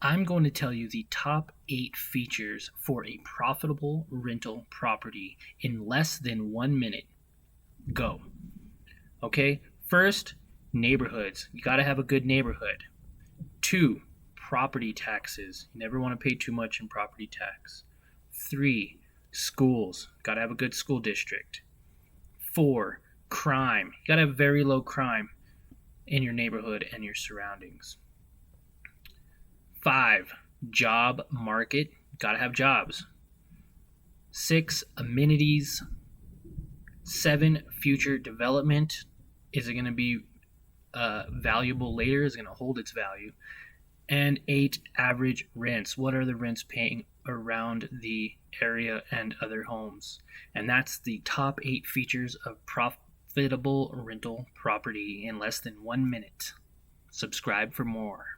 I'm going to tell you the top 8 features for a profitable rental property in less than 1 minute. Go. Okay, first, neighborhoods. You got to have a good neighborhood. 2, property taxes. You never want to pay too much in property tax. 3, schools. Got to have a good school district. 4, crime. You got to have very low crime in your neighborhood and your surroundings. 5, job market. Got to have jobs. 6, amenities. 7, future development. Is it going to be valuable later? Is it going to hold its value? And 8, average rents. What are the rents paying around the area and other homes? And that's the top 8 features of profitable rental property in less than 1 minute. Subscribe for more.